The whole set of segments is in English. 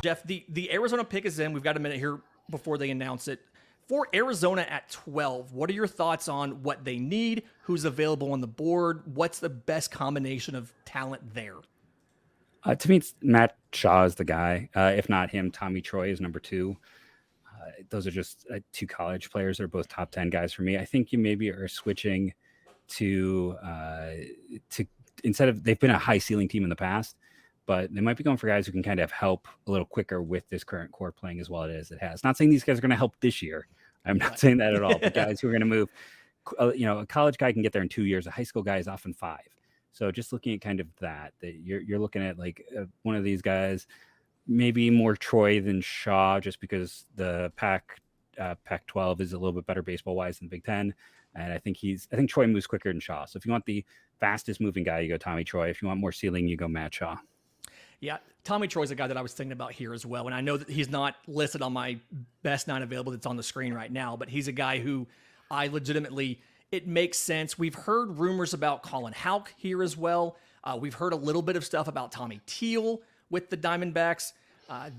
Jeff, the Arizona pick is in. We've got a minute here before they announce it. For Arizona at 12, what are your thoughts on what they need, who's available on the board, what's the best combination of talent there? To me, it's Matt Shaw is the guy. If not him, Tommy Troy is number 2. Those are just 2 college players that are both top 10 guys for me. I think you maybe are switching to instead of, they've been a high ceiling team in the past, but they might be going for guys who can kind of help a little quicker with this current core playing as well as it has. Not saying these guys are going to help this year. I'm not saying that at all. But guys who are going to move, a college guy can get there in 2 years. A high school guy is often 5. So just looking at kind of that you're looking at like one of these guys, maybe more Troy than Shaw, just because the Pac-12 is a little bit better baseball wise than Big Ten. And I think Troy moves quicker than Shaw. So if you want the fastest moving guy, you go Tommy Troy. If you want more ceiling, you go Matt Shaw. Yeah, Tommy Troy's a guy that I was thinking about here as well. And I know that he's not listed on my best 9 available that's on the screen right now, but he's a guy who I legitimately, it makes sense. We've heard rumors about Colin Houck here as well. We've heard a little bit of stuff about Tommy Teal with the Diamondbacks.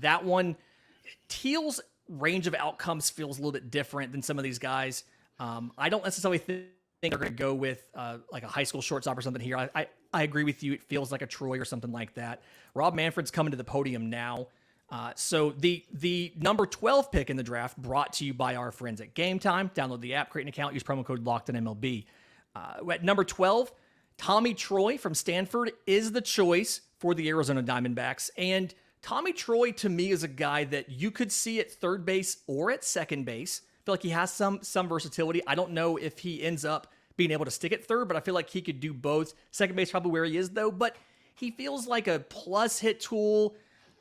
That one, Teal's range of outcomes feels a little bit different than some of these guys. I don't necessarily think they're going to go with like a high school shortstop or something here. I agree with you. It feels like a Troy or something like that. Rob Manfred's coming to the podium now. So the number 12 pick in the draft brought to you by our friends at Gametime. Download the app, create an account, use promo code LOCKEDONMLB. At number 12, Tommy Troy from Stanford is the choice for the Arizona Diamondbacks. And Tommy Troy, to me, is a guy that you could see at third base or at second base. I feel like he has some versatility. I don't know if he ends up being able to stick at third, but I feel like he could do both. Second base probably where he is, though. But he feels like a plus hit tool.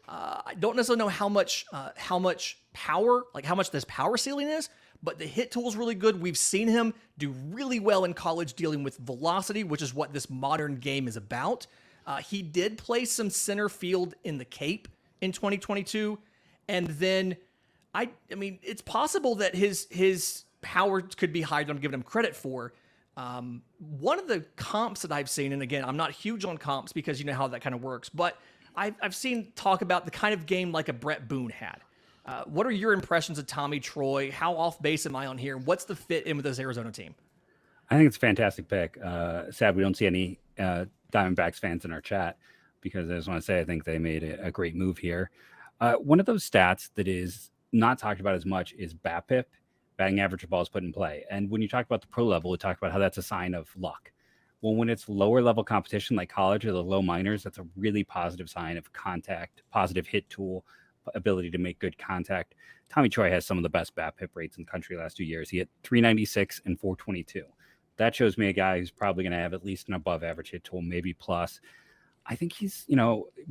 I don't necessarily know how much power, like how much this power ceiling is, but the hit tool is really good. We've seen him do really well in college dealing with velocity, which is what this modern game is about. He did play some center field in the Cape in 2022. And then, I mean, it's possible that his power could be higher than I'm giving him credit for. One of the comps that I've seen, and again, I'm not huge on comps because you know how that kind of works, but I've seen talk about the kind of game like a Brett Boone had. What are your impressions of Tommy Troy? How off base am I on here? What's the fit in with this Arizona team? I think it's a fantastic pick. Sad we don't see any Diamondbacks fans in our chat, because I just want to say I think they made a great move here. One of those stats that is not talked about as much is BABIP, batting average of balls put in play. And when you talk about the pro level, we talk about how that's a sign of luck. Well, when it's lower level competition like college or the low minors, that's a really positive sign of contact, positive hit tool, ability to make good contact. Tommy Troy has some of the best BABIP rates in the country last 2 years. He hit 396 and 422. That shows me a guy who's probably going to have at least an above average hit tool, maybe plus. I think he's,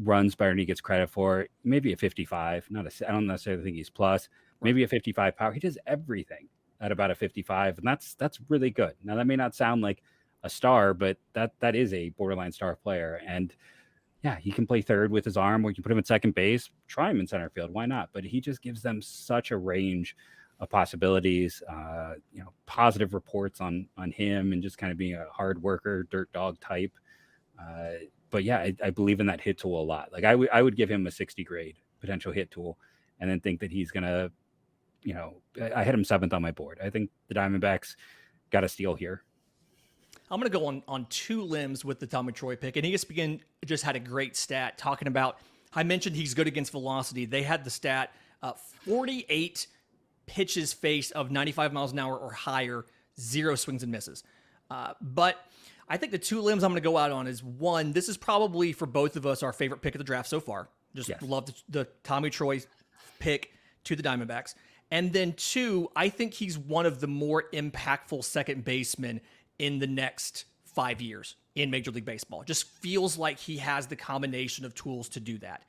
runs better than he gets credit for. Maybe a 55. I don't necessarily think he's plus. Maybe a 55 power. He does everything at about a 55, and that's really good. Now, that may not sound like a star, but that is a borderline star player. And yeah, he can play third with his arm, or you can put him at second base, try him in center field. Why not? But he just gives them such a range of possibilities, positive reports on him, and just kind of being a hard worker, dirt dog type. But yeah, I believe in that hit tool a lot. Like I would give him a 60 grade potential hit tool, and then think that he's going to, I had him 7th on my board. I think the Diamondbacks got a steal here. I'm going to go on 2 limbs with the Tommy Troy pick. And ESPN just had a great stat talking about, I mentioned he's good against velocity. They had the stat 48 pitches faced of 95 miles an hour or higher, 0 swings and misses. But I think the 2 limbs I'm going to go out on is, one, this is probably for both of us our favorite pick of the draft so far. Just love the Tommy Troy pick to the Diamondbacks. And then 2, I think he's one of the more impactful second basemen in the next 5 years in Major League Baseball. Just feels like he has the combination of tools to do that.